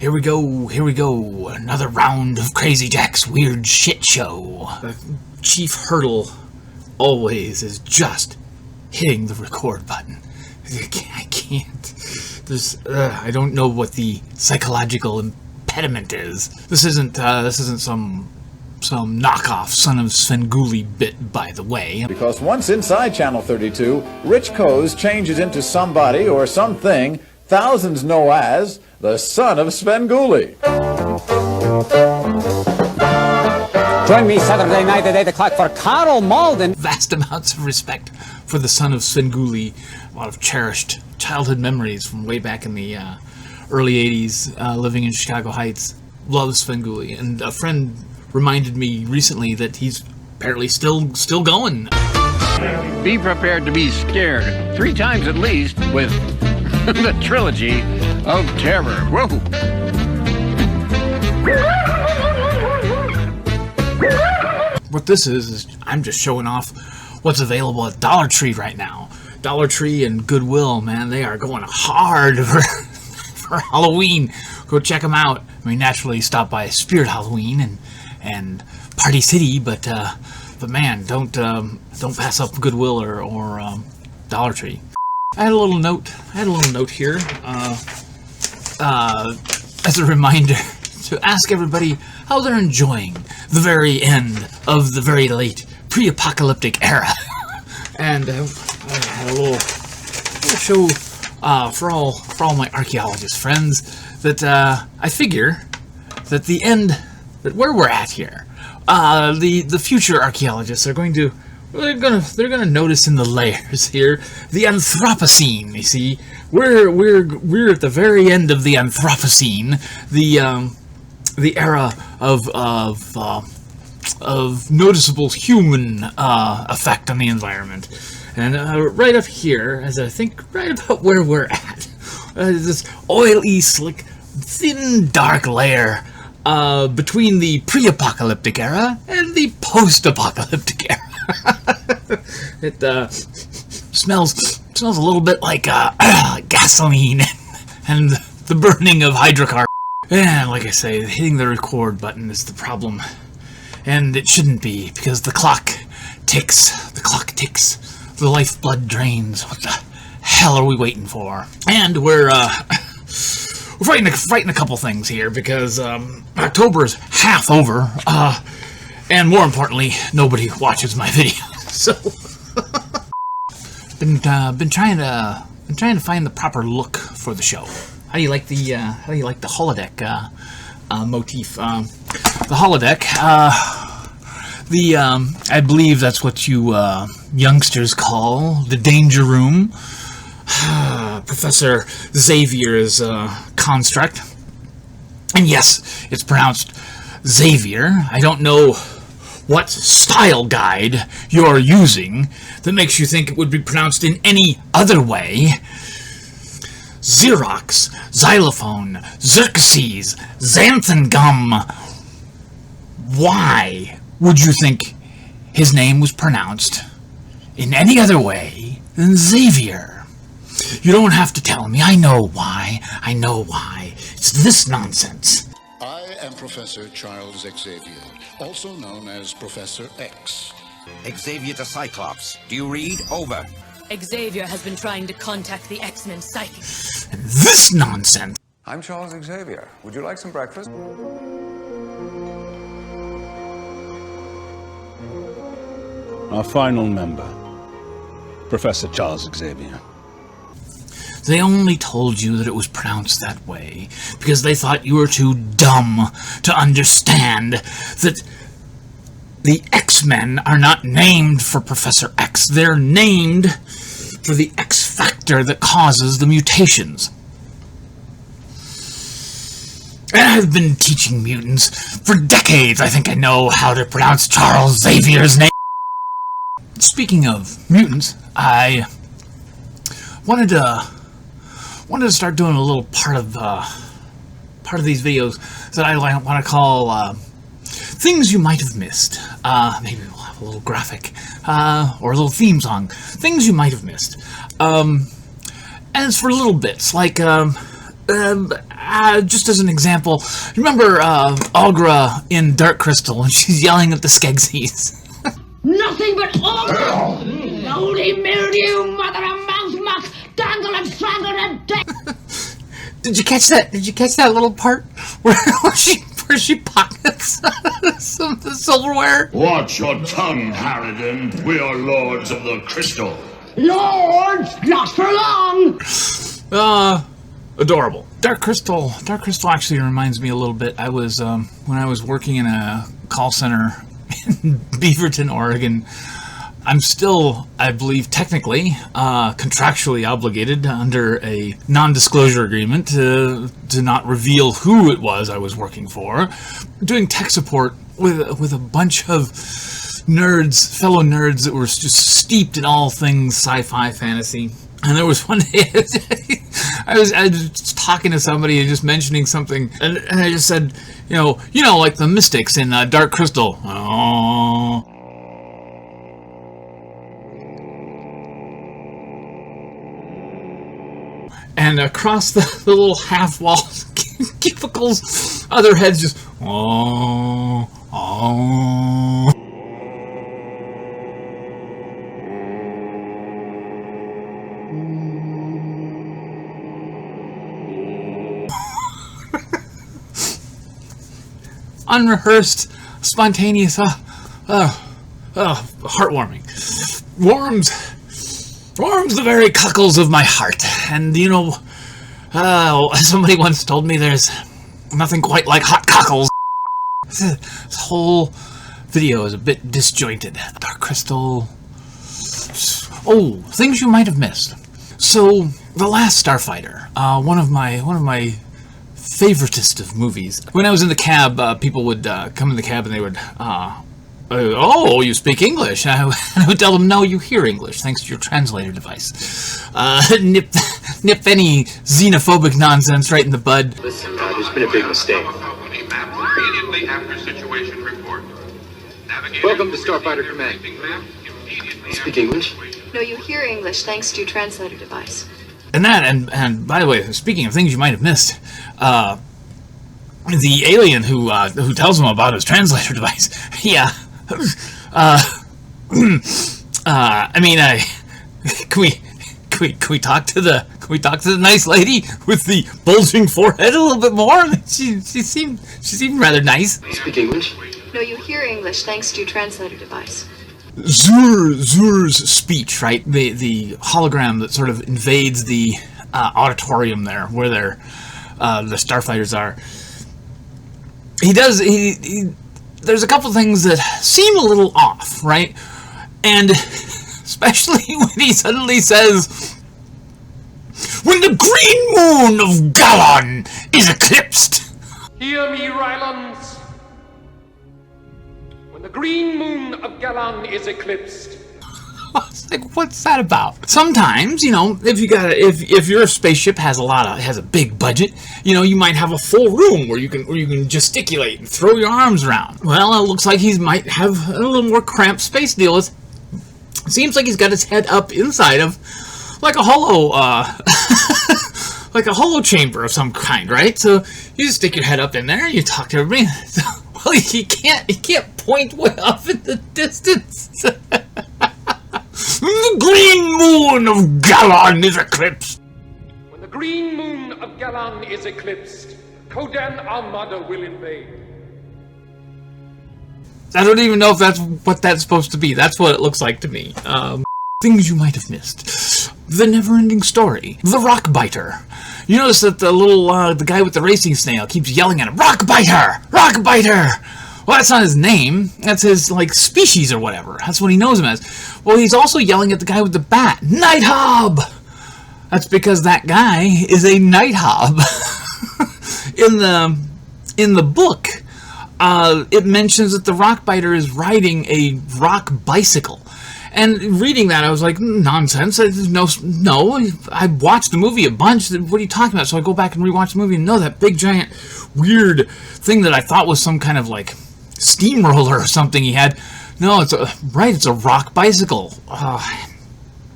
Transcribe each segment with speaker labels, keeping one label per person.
Speaker 1: Here we go, another round of Crazy Jack's weird shit show. The chief hurdle always is just hitting the record button. I can't. I don't know what the psychological impediment is. This isn't some knockoff Son of Svengoolie bit, by the way.
Speaker 2: Because once inside Channel 32, Rich Coase changes into somebody or something thousands know as the Son of Svengoolie.
Speaker 3: Join me Saturday night at 8 o'clock for Carl Malden.
Speaker 1: Vast amounts of respect for the Son of Svengoolie. A lot of cherished childhood memories from way back in the early 80s, living in Chicago Heights. Love Svengoolie. And a friend reminded me recently that he's apparently still going.
Speaker 4: Be prepared to be scared 3 times at least with the Trilogy of Terror. Whoa!
Speaker 1: What this is I'm just showing off what's available at Dollar Tree right now. Dollar Tree and Goodwill, man, they are going hard for Halloween. Go check them out. I mean, naturally stop by Spirit Halloween and Party City, but man, don't pass up Goodwill or Dollar Tree. I had a little note here as a reminder to ask everybody how they're enjoying the very end of the very late pre-apocalyptic era. And I had a little show for all my archaeologist friends that I figure that that where we're at here, the future archaeologists are going to they're gonna notice in the layers here the Anthropocene. You see, we're at the very end of the Anthropocene, the era of noticeable human effect on the environment. And right up here, as I think right about where we're at, this oily, slick, thin, dark layer between the pre-apocalyptic era and the post-apocalyptic era. It smells a little bit like gasoline and the burning of hydrocarbons. And like I say, hitting the record button is the problem. And it shouldn't be, because the clock ticks, the lifeblood drains. What the hell are we waiting for? And we're fighting a couple things here, because October is half over, and more importantly, nobody watches my videos. So been trying to find the proper look for the show. How do you like the holodeck motif? The holodeck, I believe that's what you youngsters call the danger room. Professor Xavier's construct. And yes, it's pronounced Xavier. I don't know what style guide you're using that makes you think it would be pronounced in any other way. Xerox, Xylophone, Xerxes, Xanthan Gum. Why would you think his name was pronounced in any other way than Xavier? You don't have to tell me. I know why. It's this nonsense.
Speaker 5: I am Professor Charles Xavier, also known as Professor X.
Speaker 6: Xavier to Cyclops. Do you read? Over.
Speaker 7: Xavier has been trying to contact the X-Men psychic.
Speaker 1: And this nonsense.
Speaker 8: I'm Charles Xavier. Would you like some breakfast?
Speaker 9: Our final member, Professor Charles Xavier.
Speaker 1: They only told you that it was pronounced that way because they thought you were too dumb to understand that the X-Men are not named for Professor X. They're named for the X factor that causes the mutations. And I've been teaching mutants for decades. I think I know how to pronounce Charles Xavier's name. Speaking of mutants, I wanted to start doing a little part of these videos that I want to call things you might have missed. Maybe we'll have a little graphic or a little theme song. Things you might have missed. As for little bits like just as an example, remember Aughra in Dark Crystal when she's yelling at the Skeksis?
Speaker 10: Nothing but awful! Lonely mildew, mother of mouse muck, dangle and strangle and death!
Speaker 1: Did you catch that? Did you catch that little part where she pockets some of the silverware?
Speaker 11: Watch your tongue, Harridan. We are lords of the crystal.
Speaker 10: Lords, not for long!
Speaker 1: Adorable. Dark Crystal actually reminds me a little bit. I was when I was working in a call center in Beaverton, Oregon. I'm still, I believe, technically, contractually obligated under a non-disclosure agreement to not reveal who it was I was working for. Doing tech support with a bunch of nerds, fellow nerds that were just steeped in all things sci-fi fantasy. And there was one day I was talking to somebody and just mentioning something, and I just said, you know, like the mystics in Dark Crystal. Oh. And across the little half-wall cubicles, other heads just, oh. Unrehearsed, spontaneous, heartwarming. Warms the very cockles of my heart. And you know, somebody once told me there's nothing quite like hot cockles. This whole video is a bit disjointed. Dark Crystal. Oh, things you might have missed. So, The Last Starfighter, one of my favoritist of movies. When I was in the cab, people would come in the cab and they would, oh, you speak English. I would tell them, no, you hear English, thanks to your translator device. Nip any xenophobic nonsense right in the bud.
Speaker 12: Listen, there's been a big mistake.
Speaker 13: Immediately after situation report.
Speaker 12: Welcome to Starfighter Command. Speak English?
Speaker 14: No, you hear English thanks to your translator device.
Speaker 1: And by the way, speaking of things you might have missed, the alien who tells him about his translator device, yeah, can we talk to the nice lady with the bulging forehead a little bit more? She seemed rather nice.
Speaker 12: Speak English?
Speaker 14: No, you hear English thanks to your translator device.
Speaker 1: Zur's speech, right? The hologram that sort of invades the auditorium there, where the starfighters are. There's a couple things that seem a little off, right? And especially when he suddenly says, "When the green moon of Galan is eclipsed."
Speaker 15: Hear me, Rylans. When the green moon of Galan is eclipsed.
Speaker 1: It's like, what's that about? Sometimes, you know, if your spaceship has a big budget, you know, you might have a full room where you can gesticulate and throw your arms around. Well, it looks like he might have a little more cramped space to deal with. Seems like he's got his head up inside of like a hollow like a hollow chamber of some kind, right? So you just stick your head up in there and you talk to everybody. Well, he can't point way off in the distance. The green moon of Galan is eclipsed.
Speaker 15: When the green moon of Galan is eclipsed, Kodan Armada will invade.
Speaker 1: I don't even know if that's what that's supposed to be. That's what it looks like to me. Things you might have missed. The Neverending Story. The Rockbiter. You notice that the guy with the racing snail keeps yelling at him, "Rockbiter! Rockbiter!" Well, that's not his name. That's his, like, species or whatever. That's what he knows him as. Well, he's also yelling at the guy with the bat, "Nighthawk!" That's because that guy is a Nighthawk. In the book, it mentions that the Rockbiter is riding a rock bicycle. And reading that, I was like, nonsense. No, I watched the movie a bunch. What are you talking about? So I go back and rewatch the movie and know that big, giant, weird thing that I thought was some kind of, like, steamroller or something he had. No, it's a rock bicycle.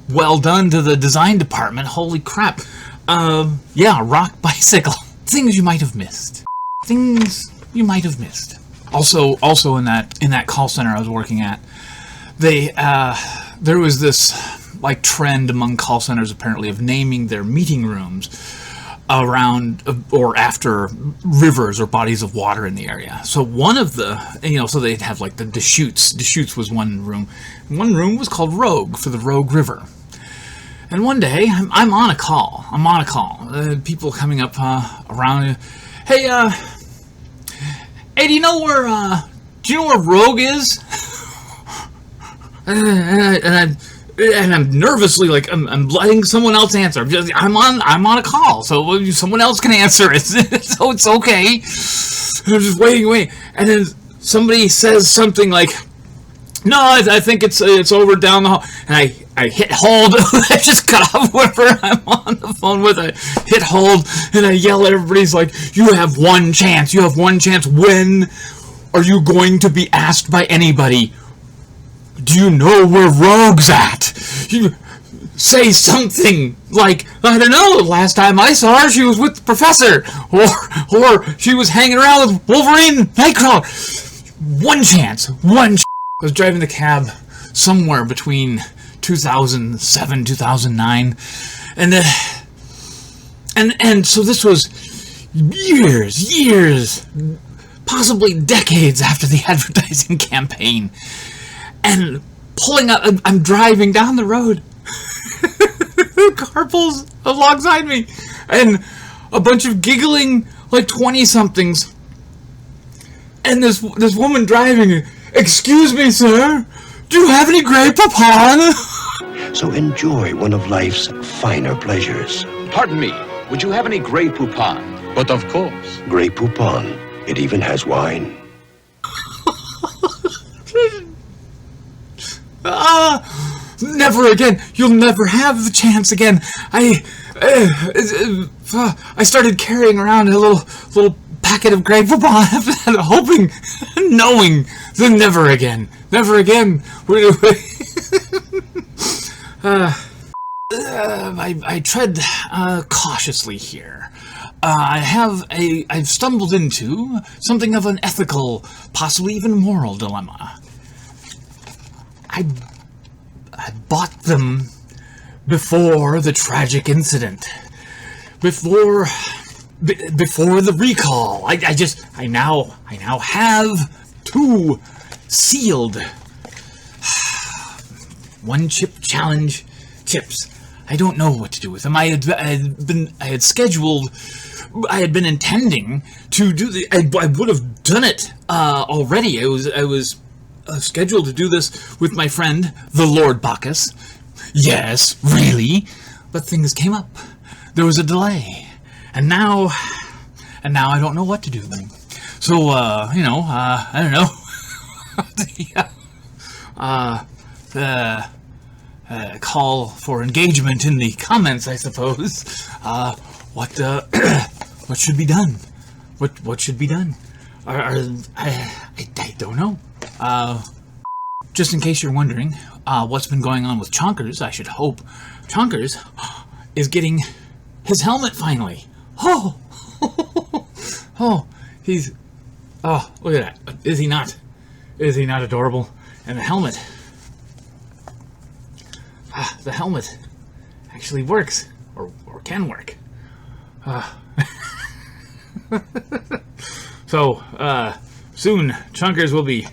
Speaker 1: Well done to the design department. Holy crap. Yeah, rock bicycle. things you might have missed. Things you might have missed. Also in that call center I was working at, there was this like trend among call centers apparently of naming their meeting rooms around or after rivers or bodies of water in the area. So one of the, so they'd have like the Deschutes. Deschutes was one room. One room was called Rogue, for the Rogue River. And one day, I'm on a call. People coming up around. Hey, do you know where Rogue is? and I'm nervously like I'm letting someone else answer. I'm on a call, so someone else can answer it. So it's okay. And I'm just waiting, and then somebody says something like, "No, I think it's over down the hall." And I hit hold. I just cut off whoever I'm on the phone with. I hit hold and I yell at everybody's like, "You have one chance. You have one chance. When are you going to be asked by anybody, do you know where Rogue's at? You say something like, I don't know, last time I saw her, she was with the professor, or she was hanging around with Wolverine Nightcrawler." One chance. I was driving the cab somewhere between 2007, 2009, and so this was years, possibly decades after the advertising campaign. And pulling up, I'm driving down the road. A car pulls alongside me, and a bunch of giggling, like 20-somethings. And this woman driving, "Excuse me, sir, do you have any Grey Poupon?"
Speaker 16: So enjoy one of life's finer pleasures.
Speaker 17: Pardon me, would you have any Grey Poupon? But of course.
Speaker 16: Grey Poupon. It even has wine.
Speaker 1: Never again. You'll never have the chance again. I started carrying around a little packet of Grey Poupon, hoping, knowing that never again. I tread cautiously here. I've stumbled into something of an ethical, possibly even moral dilemma. I bought them before the tragic incident, before the recall. I now have 2 sealed one chip challenge chips. I don't know what to do with them. I had been intending to do I would have done it already. I was scheduled to do this with my friend, the Lord Bacchus. Yes, really. But things came up. There was a delay. And now I don't know what to do. So, I don't know. Call for engagement in the comments, I suppose. What should be done? What should be done? I don't know. Just in case you're wondering, what's been going on with Chonkers, I should hope Chonkers is getting his helmet finally. Oh, look at that. Is he not? Is he not adorable? And the helmet. The helmet actually works, or can work. So, soon, Chonkers will be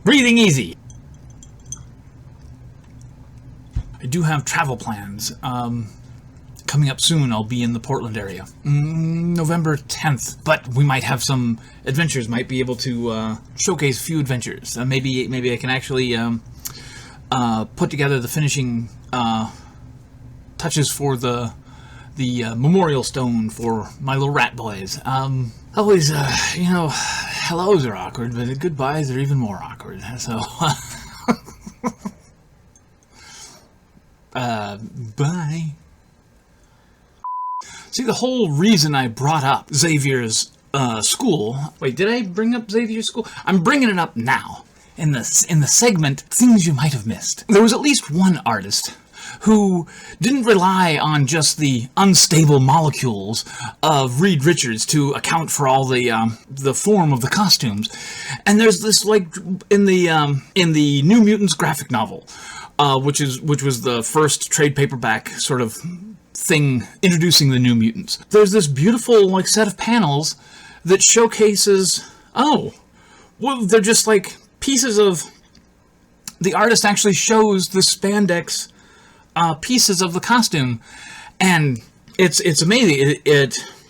Speaker 1: breathing easy. I do have travel plans. Coming up soon, I'll be in the Portland area. November 10th, but we might have some adventures. Might be able to showcase a few adventures. Maybe I can actually put together the finishing touches for the memorial stone for my little rat boys. Always, hellos are awkward, but goodbyes are even more awkward. So, bye. See, the whole reason I brought up Xavier's school... Wait, did I bring up Xavier's school? I'm bringing it up now. In the segment, Things You Might Have Missed. There was at least one artist who didn't rely on just the unstable molecules of Reed Richards to account for all the form of the costumes. And there's this, like, in the New Mutants graphic novel, which was the first trade paperback sort of thing introducing the New Mutants. There's this beautiful, like, set of panels that showcases, oh, well, they're just like pieces of, the artist actually shows the spandex pieces of the costume, and it's amazing.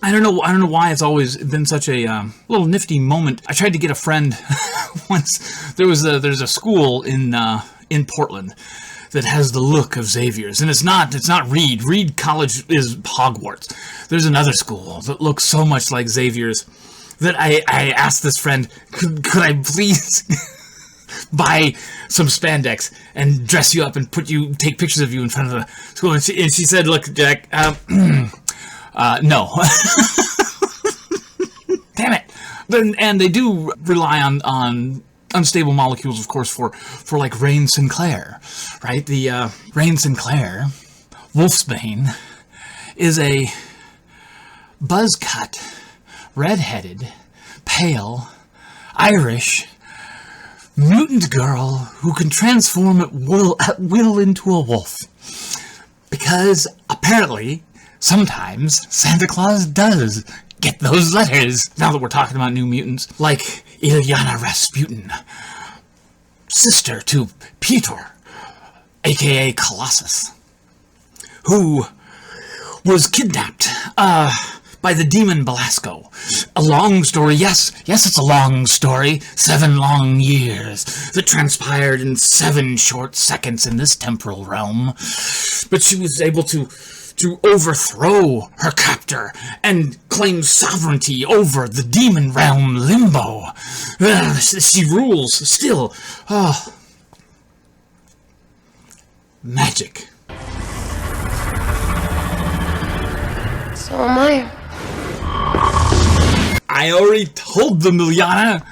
Speaker 1: I don't know why it's always been such a little nifty moment. I tried to get a friend once. There's a school in Portland that has the look of Xavier's, and it's not Reed. Reed College is Hogwarts. There's another school that looks so much like Xavier's that I asked this friend, could I please buy some spandex and dress you up and take pictures of you in front of the school? And she said, look, Jack, no. Damn it. And they do rely on unstable molecules, of course, for like Rain Sinclair, right? The Rain Sinclair, Wolfsbane, is a buzz-cut, red-headed, pale, Irish mutant girl who can transform at will into a wolf. Because apparently, sometimes Santa Claus does get those letters. Now that we're talking about New Mutants, like Ilyana Rasputin, sister to Peter, aka Colossus, who was kidnapped by the demon Belasco. A long story, yes, it's a long story. 7 long years that transpired in 7 short seconds in this temporal realm. But she was able to overthrow her captor and claim sovereignty over the demon realm Limbo. She rules still. Oh. Magic.
Speaker 18: So am I.
Speaker 1: I already told them, Ilyana.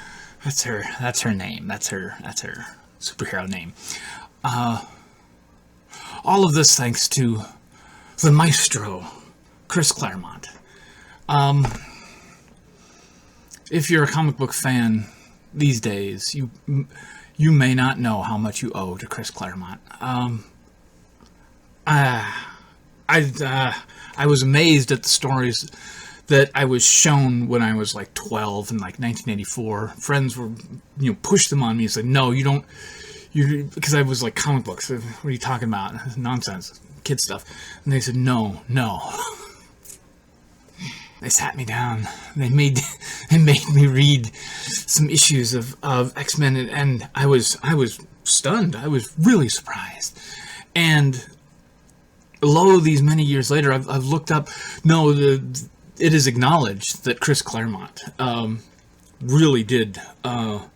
Speaker 1: That's her name. That's her superhero name. All of this thanks to the maestro, Chris Claremont. If you're a comic book fan these days, you may not know how much you owe to Chris Claremont. I was amazed at the stories that I was shown when I was like 12 in like 1984. Friends were, pushed them on me and said, no, you don't, because I was like, comic books, what are you talking about? Nonsense, kid stuff. And they said, no. They sat me down. They made me read some issues of X-Men, and I was stunned. I was really surprised. And lo, these many years later, I've looked up. No, it is acknowledged that Chris Claremont really did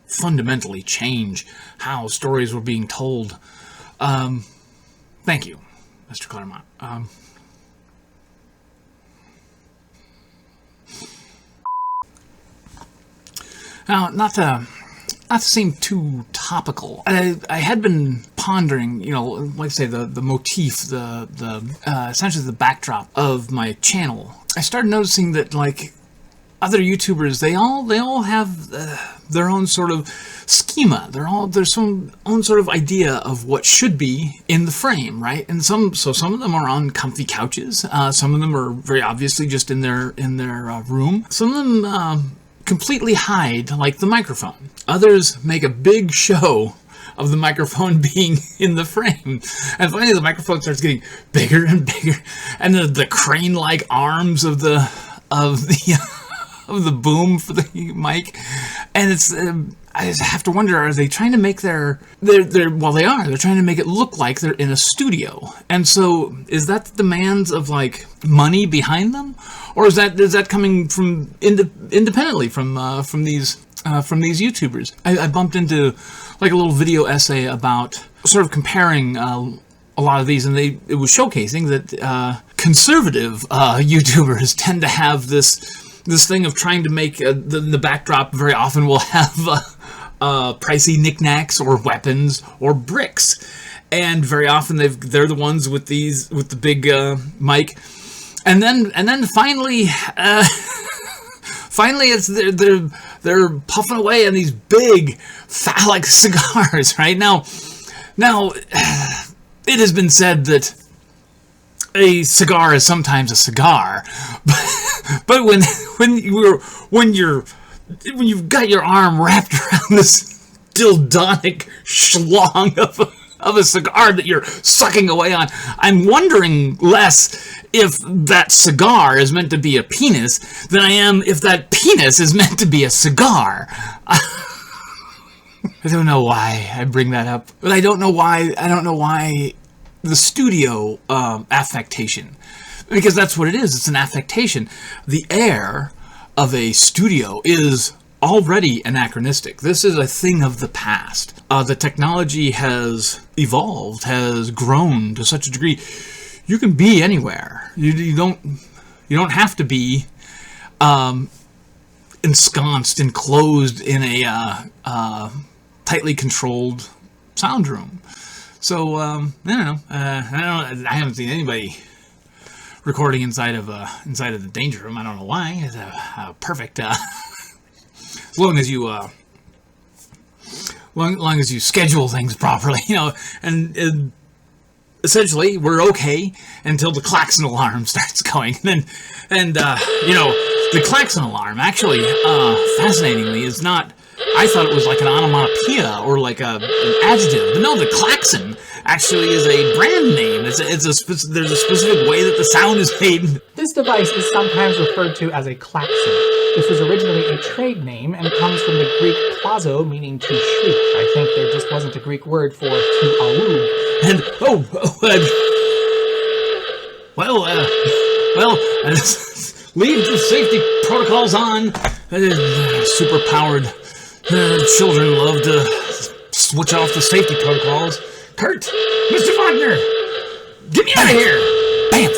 Speaker 1: fundamentally change how stories were being told. Thank you, Mr. Claremont. Now, not to seem too topical, I had been pondering, like I say, the motif, essentially the backdrop of my channel. I started noticing that, like, other YouTubers, they all have their own sort of schema. There's some own sort of idea of what should be in the frame, right? And some of them are on comfy couches. Some of them are very obviously just in their room. Some of them completely hide, like, the microphone. Others make a big show of the microphone being in the frame, and finally the microphone starts getting bigger and bigger, and the crane-like arms of the boom for the mic, and it's I just have to wonder, are they trying to make they're trying to make it look like they're in a studio? And so is that the demands of, like, money behind them, or is that coming from independently from these YouTubers? I bumped into, like, a little video essay about sort of comparing a lot of these, and it was showcasing that conservative YouTubers tend to have this thing of trying to make the backdrop very often will have pricey knickknacks or weapons or bricks. and very often they're the ones with the big mic, and then finally it's they're puffing away on these big phallic cigars. Right now it has been said that a cigar is sometimes a cigar, but when you've got your arm wrapped around this dildonic schlong of a cigar that you're sucking away on, I'm wondering less if that cigar is meant to be a penis than I am if that penis is meant to be a cigar. I don't know why I bring that up, but I don't know why the studio affectation, because that's what it is. It's an affectation. The air of a studio is already anachronistic. This is a thing of the past. The technology has evolved, has grown to such a degree. You can be anywhere. You don't have to be ensconced, enclosed in a tightly controlled sound room. So I don't know. I haven't seen anybody recording inside of the danger room. I don't know why. It's a perfect. As long as you long as you schedule things properly, and essentially we're okay until the klaxon alarm starts going. And the klaxon alarm actually, fascinatingly, is not. I thought it was like an onomatopoeia or like an adjective, but no, the klaxon actually is a brand name. There's a specific way that the sound is made.
Speaker 19: This device is sometimes referred to as a klaxon. This was originally a trade name and comes from the Greek klazo, meaning to shriek. I think there just wasn't a Greek word for to alug.
Speaker 1: And leave the safety protocols on. Super powered. Children love to switch off the safety protocols. Kurt, Mr. Wagner, get me out of here! Bam!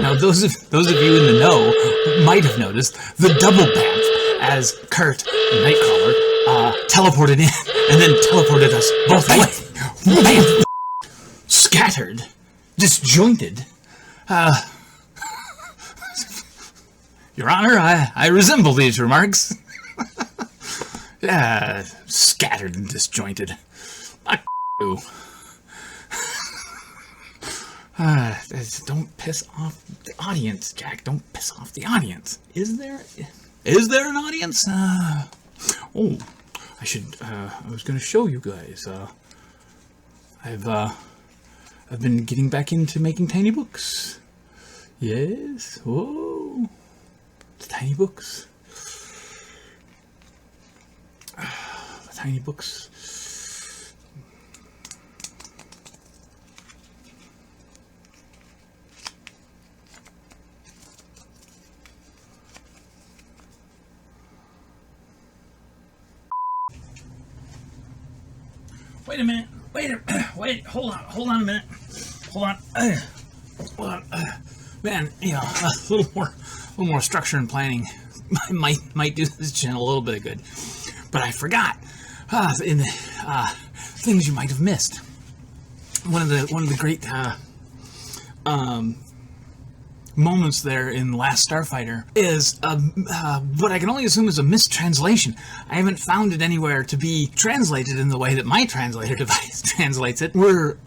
Speaker 1: Now, those of you in the know might have noticed the double bamf as Kurt, the Nightcrawler, teleported in and then teleported us both away. Bam! Scattered, disjointed. Your Honor, I resemble these remarks. Scattered and disjointed. you. Don't piss off the audience, Jack. Don't piss off the audience. Is there an audience? Oh, I should. I was going to show you guys. I've been getting back into making tiny books. Yes. Whoa. The tiny books. The tiny books. Wait a minute. Wait. Hold on a minute. Hold on. Man, a little more structure and planning might do this channel a little bit of good. But I forgot in the things you might have missed. One of the great moments there in the last Starfighter is what I can only assume is a mistranslation. I haven't found it anywhere to be translated in the way that my translator device translates it. Where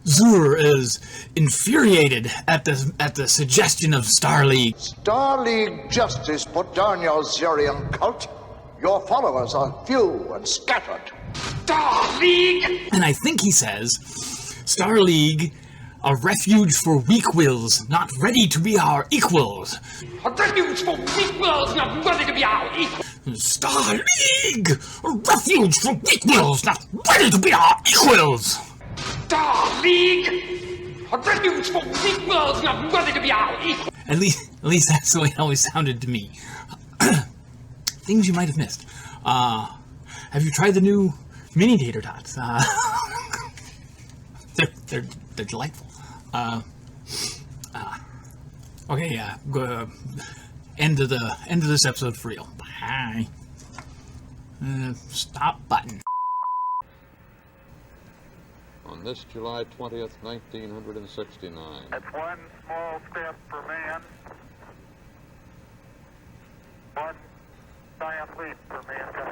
Speaker 1: Zur is infuriated at the suggestion of Star League.
Speaker 20: Star League justice put down your Xerian cult. Your followers are few and scattered. Star League!
Speaker 1: And I think he says, Star League, a refuge for weak wills, not ready to be our equals.
Speaker 15: A refuge for weak wills, not ready to be our equals.
Speaker 1: Star League, a refuge for weak wills, not ready to be our equals.
Speaker 15: Star League, a refuge for weak wills, not ready to be our equals.
Speaker 1: At least that's the way it always sounded to me. Things you might have missed. Have you tried the new mini tater tots? They're delightful. Okay, yeah. End of this episode for real. Bye. Stop button.
Speaker 21: On this July 20th, 1969.
Speaker 22: That's one small step for man, one giant leap for mankind.